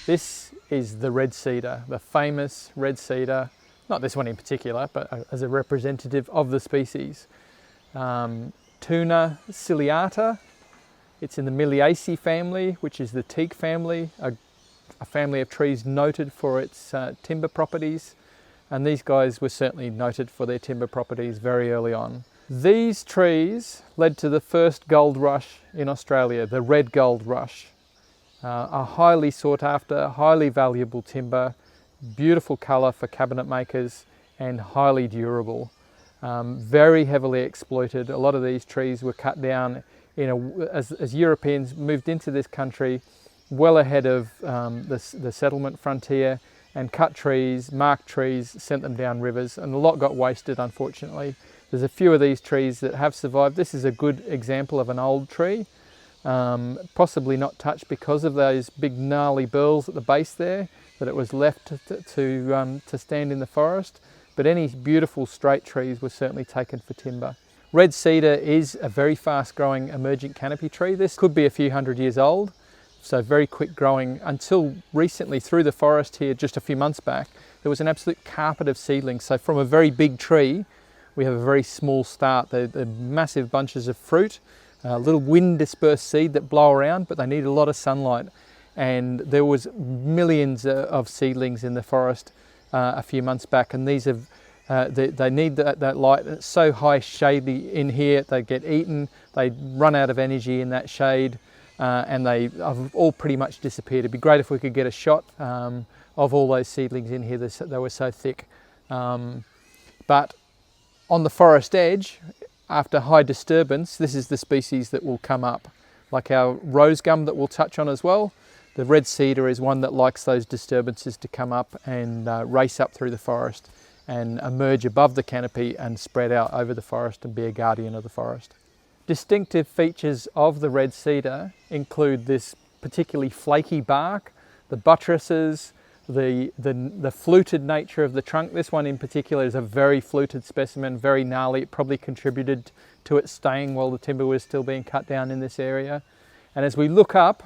This is the red cedar, the famous red cedar, not this one in particular, but as a representative of the species. Toona ciliata, it's in the Meliaceae family, which is the teak family, a family of trees noted for its timber properties, and these guys were certainly noted for their timber properties very early on. These trees led to the first gold rush in Australia, the red gold rush. A highly sought after, highly valuable timber, beautiful colour for cabinet makers and highly durable. Very heavily exploited. A lot of these trees were cut down as Europeans moved into this country well ahead of the settlement frontier, and cut trees, marked trees, sent them down rivers, and a lot got wasted, unfortunately. There's a few of these trees that have survived. This is a good example of an old tree, possibly not touched because of those big gnarly burls at the base there, that it was left to stand in the forest. But any beautiful straight trees were certainly taken for timber. Red cedar is a very fast growing emergent canopy tree. This could be a few hundred years old, so very quick growing. Until recently, through the forest here, just a few months back, there was an absolute carpet of seedlings. So from a very big tree, we have a very small start. They're massive bunches of fruit, little wind dispersed seed that blow around, but they need a lot of sunlight. And there was millions of seedlings in the forest a few months back, and these have they need that light. It's so high shady in here, they get eaten, they run out of energy in that shade, and they have all pretty much disappeared. It'd be great if we could get a shot of all those seedlings in here. They were so thick. But on the forest edge, after high disturbance, this is the species that will come up, like our rose gum that we'll touch on as well. The red cedar is one that likes those disturbances to come up and race up through the forest and emerge above the canopy and spread out over the forest and be a guardian of the forest. Distinctive features of the red cedar include this particularly flaky bark, the buttresses, the fluted nature of the trunk. This one in particular is a very fluted specimen, very gnarly. It probably contributed to it staying while the timber was still being cut down in this area. And as we look up,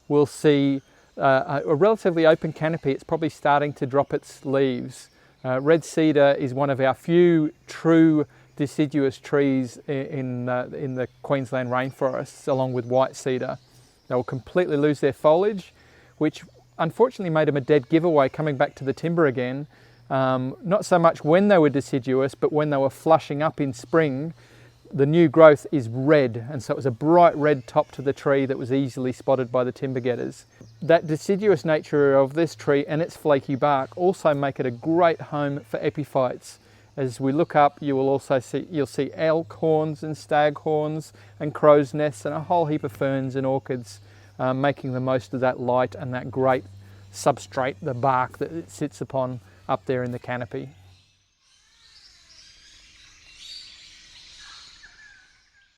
we'll see a relatively open canopy. It's probably starting to drop its leaves. Red cedar is one of our few true deciduous trees in the Queensland rainforests, along with white cedar. They will completely lose their foliage, which unfortunately made them a dead giveaway coming back to the timber again. Not so much when they were deciduous, but when they were flushing up in spring, the new growth is red, and so it was a bright red top to the tree that was easily spotted by the timber getters. That deciduous nature of this tree and its flaky bark also make it a great home for epiphytes. As we look up, you'll see elk horns and stag horns and crow's nests and a whole heap of ferns and orchids, making the most of that light and that great substrate, the bark that it sits upon up there in the canopy.